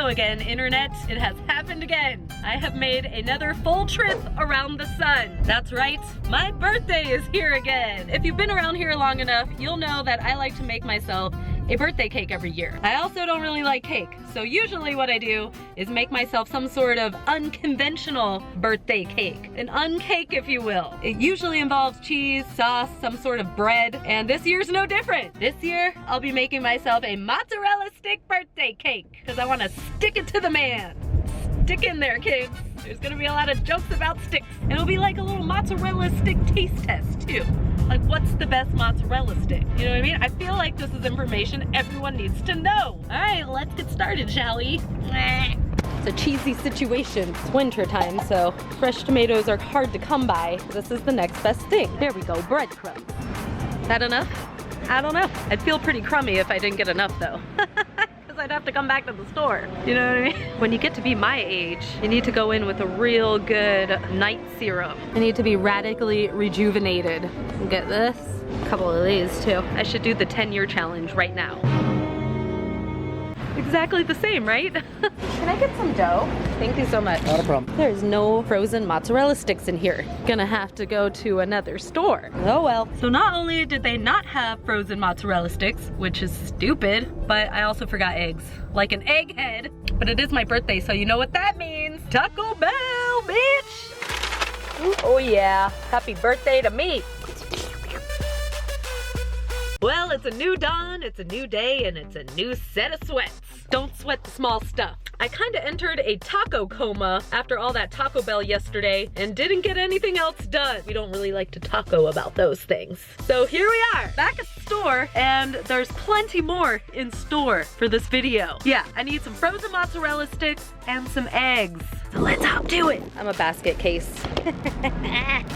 Hello again, internet. It has happened again. I have made another full trip around the sun. That's right, my birthday is here again. If you've been around here long enough, you'll know that I like to make myself a birthday cake every year. I also don't really like cake, so usually what I do is make myself some sort of unconventional birthday cake. An uncake, if you will. It usually involves cheese, sauce, some sort of bread, and this year's no different. This year, I'll be making myself a mozzarella stick birthday cake, because I want to stick it to the man. Stick in there, kids. There's gonna be a lot of jokes about sticks. And it'll be like a little mozzarella stick taste test, too. Like, what's the best mozzarella stick? You know what I mean? I feel like this is information everyone needs to know. All right, let's get started, shall we? It's a cheesy situation. It's winter time, so fresh tomatoes are hard to come by. This is the next best thing. There we go, breadcrumbs. That enough? I don't know. I'd feel pretty crummy if I didn't get enough, though. I'd have to come back to the store. You know what I mean? When you get to be my age, you need to go in with a real good night serum. I need to be radically rejuvenated. Get this, a couple of these too. I should do the 10-year challenge right now. Exactly the same, right? Can I get some dough? Thank you so much. Not a problem. There's no frozen mozzarella sticks in here. Gonna have to go to another store. Oh well. So not only did they not have frozen mozzarella sticks, which is stupid, but I also forgot eggs. Like an egghead. But it is my birthday, so you know what that means. Taco Bell, bitch! Oh yeah, happy birthday to me. Well, it's a new dawn, it's a new day, and it's a new set of sweats. Don't sweat the small stuff. I kinda entered a taco coma after all that Taco Bell yesterday and didn't get anything else done. We don't really like to taco about those things. So here we are, back at the store, and there's plenty more in store for this video. Yeah, I need some frozen mozzarella sticks and some eggs. So let's hop to it. I'm a basket case.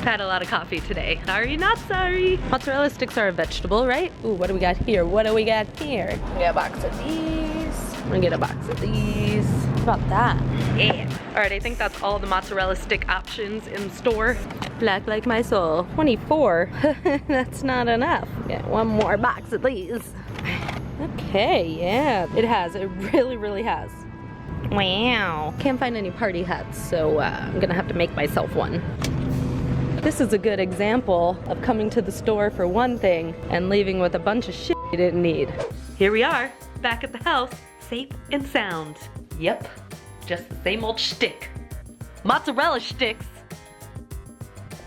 Had a lot of coffee today. Sorry, not sorry. Mozzarella sticks are a vegetable, right? Ooh, what do we got here? What do we got here? We got a box of these. I'm gonna get a box of these. How about that? Yeah. All right, I think that's all the mozzarella stick options in the store. Black like my soul. 24. That's not enough. Get one more box of these. Okay, yeah, it has. It really, really has. Wow. Can't find any party hats, so I'm gonna have to make myself one. This is a good example of coming to the store for one thing and leaving with a bunch of shit you didn't need. Here we are, back at the house, safe and sound. Yep, just the same old shtick. Mozzarella sticks.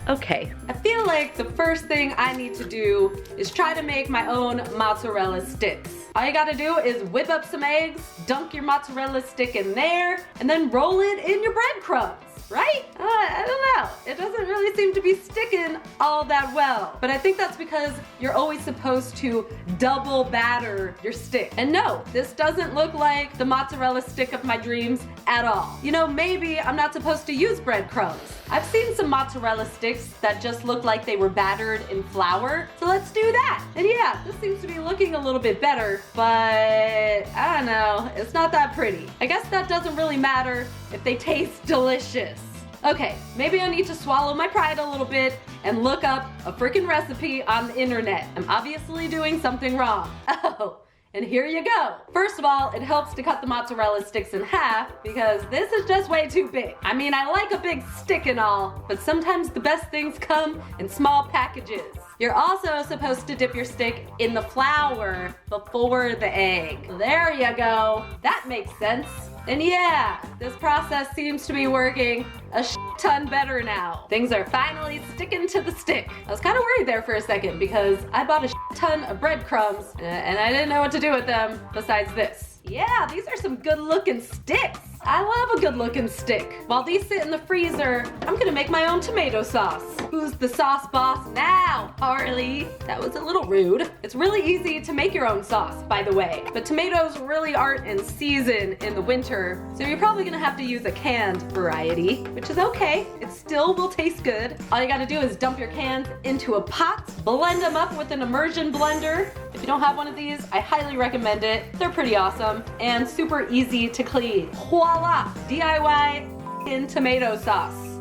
Okay, I feel like the first thing I need to do is try to make my own mozzarella sticks. All you gotta do is whip up some eggs, dunk your mozzarella stick in there, and then roll it in your breadcrumbs, right? I don't know. It doesn't really seem to be sticking all that well. But I think that's because you're always supposed to double batter your stick. And no, this doesn't look like the mozzarella stick of my dreams at all. You know, maybe I'm not supposed to use breadcrumbs. I've seen some mozzarella sticks that just look like they were battered in flour. So let's do that. And yeah, this seems to be looking a little bit better, but I don't know, it's not that pretty. I guess that doesn't really matter if they taste delicious. Okay, maybe I need to swallow my pride a little bit and look up a freaking recipe on the internet. I'm obviously doing something wrong. Oh. And here you go. First of all, it helps to cut the mozzarella sticks in half because this is just way too big. I mean, I like a big stick and all, but sometimes the best things come in small packages. You're also supposed to dip your stick in the flour before the egg. There you go. That makes sense. And yeah, this process seems to be working a ton better now. Things are finally sticking to the stick. I was kind of worried there for a second because I bought a ton of breadcrumbs and I didn't know what to do with them besides this. Yeah, these are some good looking sticks. I love a good looking stick. While these sit in the freezer, I'm gonna make my own tomato sauce. Who's the sauce boss now, Harley? That was a little rude. It's really easy to make your own sauce, by the way, but tomatoes really aren't in season in the winter, so you're probably gonna have to use a canned variety, which is okay. It still will taste good. All you gotta do is dump your cans into a pot, blend them up with an immersion blender. If you don't have one of these, I highly recommend it. They're pretty awesome and super easy to clean. Voila! DIY in tomato sauce.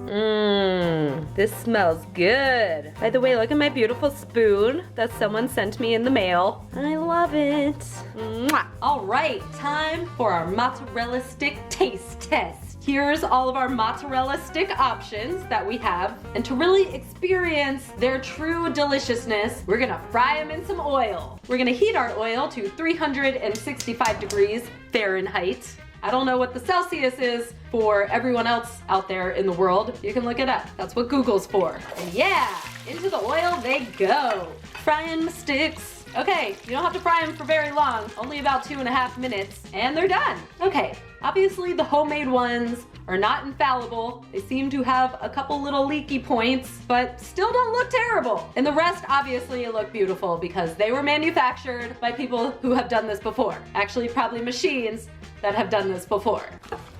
This smells good. By the way, look at my beautiful spoon that someone sent me in the mail. I love it. Mwah. All right, time for our mozzarella stick taste test. Here's all of our mozzarella stick options that we have. And to really experience their true deliciousness, we're gonna fry them in some oil. We're gonna heat our oil to 365 degrees Fahrenheit. I don't know what the Celsius is for everyone else out there in the world. You can look it up. That's what Google's for. And yeah, into the oil they go. Frying my sticks. Okay, you don't have to fry them for very long, only about 2.5 minutes, and they're done. Okay, obviously the homemade ones are not infallible. They seem to have a couple little leaky points, but still don't look terrible. And the rest obviously look beautiful because they were manufactured by people who have done this before. Actually, probably machines that have done this before.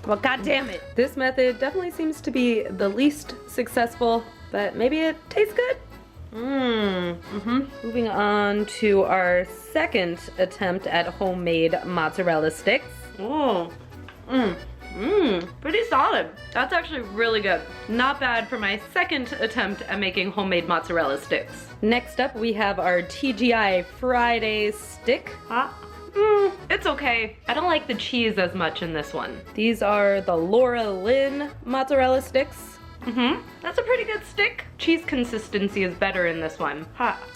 Well, god damn it. This method definitely seems to be the least successful, but maybe it tastes good. Moving on to our second attempt at homemade mozzarella sticks. Pretty solid. That's actually really good. Not bad for my second attempt at making homemade mozzarella sticks. Next up, we have our TGI Friday stick. It's okay. I don't like the cheese as much in this one. These are the Laura Lynn mozzarella sticks. That's a pretty good stick. Cheese consistency is better in this one.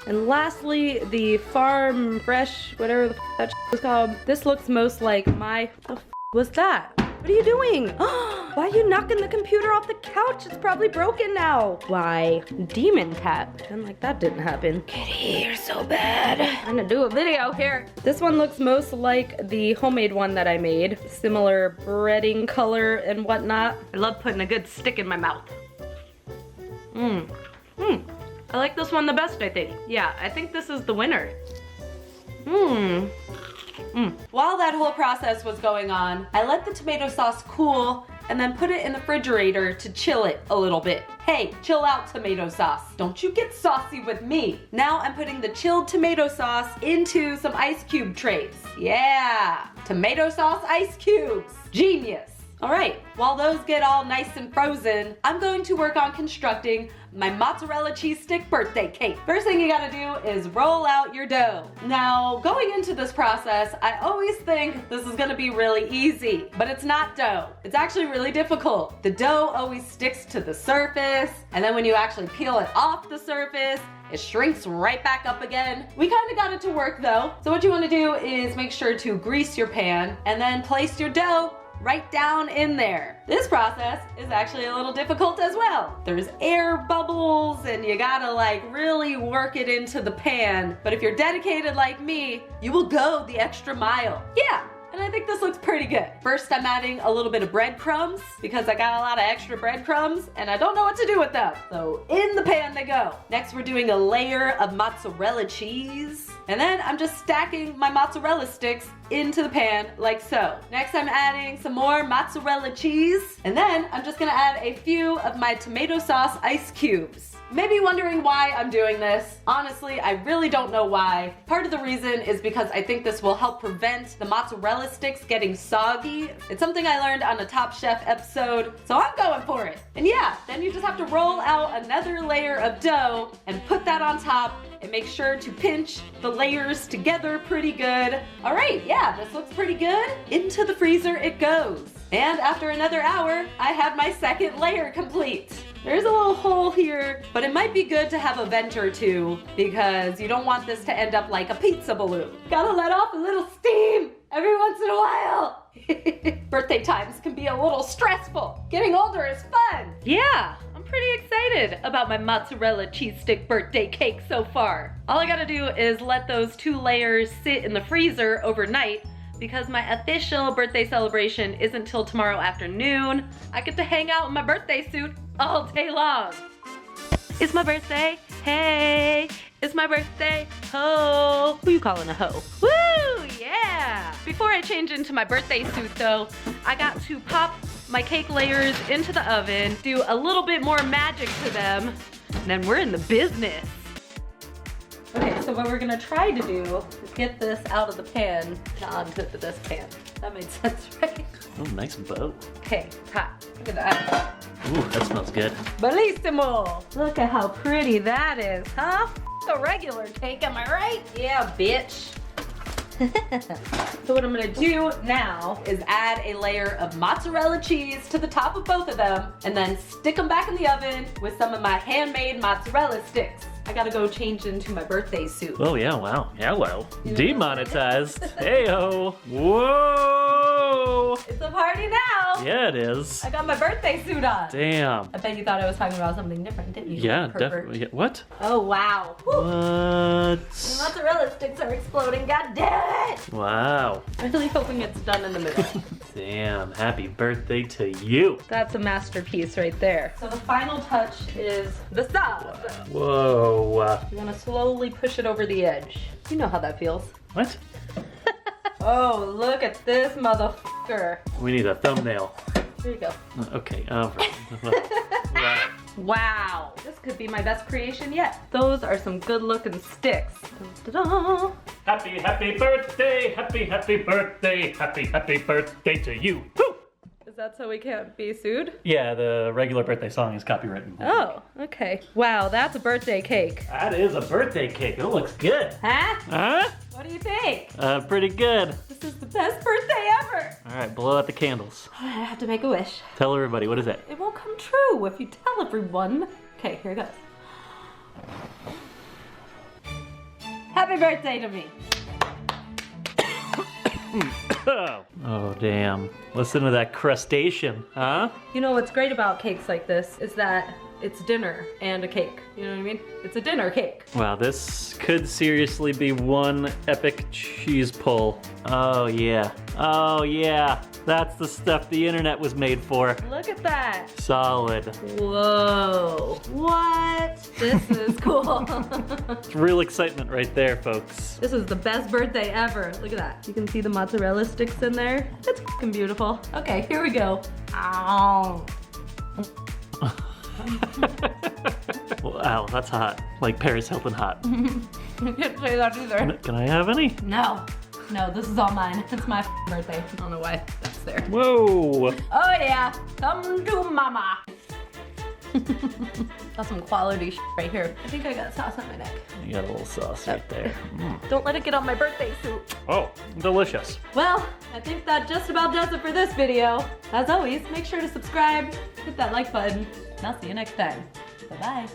And lastly, the Farm Fresh, whatever the that was called. This looks most like my, the was that? What are you doing? Why are you knocking the computer off the couch? It's probably broken now. Why? Demon cat. Pretend like that didn't happen. Kitty, you're so bad. I'm gonna do a video here. This one looks most like the homemade one that I made. Similar breading color and whatnot. I love putting a good stick in my mouth. I like this one the best, I think. Yeah, I think this is the winner. While that whole process was going on, I let the tomato sauce cool and then put it in the refrigerator to chill it a little bit. Hey, chill out tomato sauce. Don't you get saucy with me. Now I'm putting the chilled tomato sauce into some ice cube trays. Yeah, tomato sauce ice cubes. Genius. All right, while those get all nice and frozen, I'm going to work on constructing my mozzarella cheese stick birthday cake. First thing you gotta do is roll out your dough. Now, going into this process, I always think this is gonna be really easy, but it's not dough. It's actually really difficult. The dough always sticks to the surface, and then when you actually peel it off the surface, it shrinks right back up again. We kind of got it to work though. So what you wanna do is make sure to grease your pan and then place your dough right down in there. This process is actually a little difficult as well. There's air bubbles and you gotta like really work it into the pan. But if you're dedicated like me, you will go the extra mile. Yeah. And I think this looks pretty good. First, I'm adding a little bit of breadcrumbs because I got a lot of extra breadcrumbs and I don't know what to do with them. So in the pan they go. Next, we're doing a layer of mozzarella cheese. And then I'm just stacking my mozzarella sticks into the pan like so. Next, I'm adding some more mozzarella cheese. And then I'm just gonna add a few of my tomato sauce ice cubes. Maybe wondering why I'm doing this. Honestly, I really don't know why. Part of the reason is because I think this will help prevent the mozzarella sticks getting soggy. It's something I learned on a Top Chef episode, so I'm going for it. And yeah, then you just have to roll out another layer of dough and put that on top and make sure to pinch the layers together pretty good. All right, yeah, this looks pretty good. Into the freezer it goes. And after another hour, I have my second layer complete. There's a little hole here, but it might be good to have a vent or two because you don't want this to end up like a pizza balloon. Gotta let off a little steam every once in a while. Birthday times can be a little stressful. Getting older is fun. Yeah, I'm pretty excited about my mozzarella cheese stick birthday cake so far. All I gotta do is let those 2 layers sit in the freezer overnight because my official birthday celebration isn't till tomorrow afternoon. I get to hang out in my birthday suit all day long. It's my birthday, hey, it's my birthday, ho. Who you calling a ho? Woo, yeah. Before I change into my birthday suit though, I got to pop my cake layers into the oven, do a little bit more magic to them, and then we're in the business. Okay, so what we're gonna try to do is get this out of the pan and onto this pan. That made sense, right? Oh, nice bow. Okay, it's hot. Look at that. Ooh, that smells good. Bellissimo! Look at how pretty that is, huh? A regular cake, am I right? Yeah, bitch. So what I'm gonna do now is add a layer of mozzarella cheese to the top of both of them and then stick them back in the oven with some of my handmade mozzarella sticks. I gotta go change into my birthday suit. Oh yeah, wow. Hello. Demonetized. Heyo. Whoa. It's a party now. Yeah, it is. I got my birthday suit on. Damn. I bet you thought I was talking about something different, didn't you? Yeah, pervert? definitely. Yeah. What? Oh, wow. Whew. What? The mozzarella sticks are exploding, god damn it! Wow. I'm really hoping it's done in the middle. Damn, happy birthday to you. That's a masterpiece right there. So the final touch is the sauce. Whoa. You want to slowly push it over the edge. You know how that feels. What? Oh, look at this motherfucker. We need a thumbnail. There you go. Okay, right. Wow, this could be my best creation yet. Those are some good looking sticks. Da-da-da. Happy, happy birthday, happy birthday, happy birthday to you. Woo! Is that so we can't be sued? Yeah, the regular birthday song is copywritten. Oh, okay. Wow, that's a birthday cake. That is a birthday cake. It looks good. Huh? Huh? What do you think? Pretty good. This is the best birthday ever. All right, blow out the candles. I have to make a wish. Tell everybody, what is it? It won't come true if you tell everyone. Okay, here it goes. Happy birthday to me. Oh, damn. Listen to that crustacean, huh? You know what's great about cakes like this is that it's dinner and a cake. You know what I mean? It's a dinner cake. Wow, this could seriously be one epic cheese pull. Oh, yeah. Oh, yeah. That's the stuff the internet was made for. Look at that. Solid. Whoa. What? This is cool. It's real excitement right there, folks. This is the best birthday ever. Look at that. You can see the mozzarella sticks in there. It's fucking beautiful. Okay, here we go. Ow. Wow, that's hot. Like Paris Hilton hot. You can't say that either. Can I have any? No. No, this is all mine. It's my birthday. I don't know why that's there. Whoa. Oh yeah, come to mama. That's some quality right here. I think I got sauce on my neck. You got a little sauce right there. Don't let it get on my birthday suit. Oh, delicious. Well, I think that just about does it for this video. As always, make sure to subscribe, hit that like button, and I'll see you next time. Bye-bye.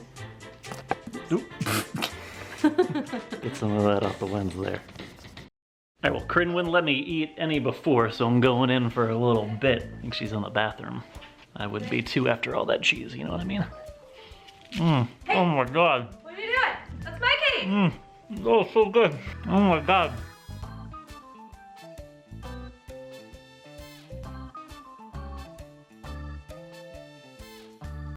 Oop. Get some of that off the lens there. All right, well, Corinne wouldn't let me eat any before, so I'm going in for a little bit. I think she's in the bathroom. I would be too after all that cheese, you know what I mean? Hey, oh my God. What are you doing? That's my cake. Oh, so good. Oh my God.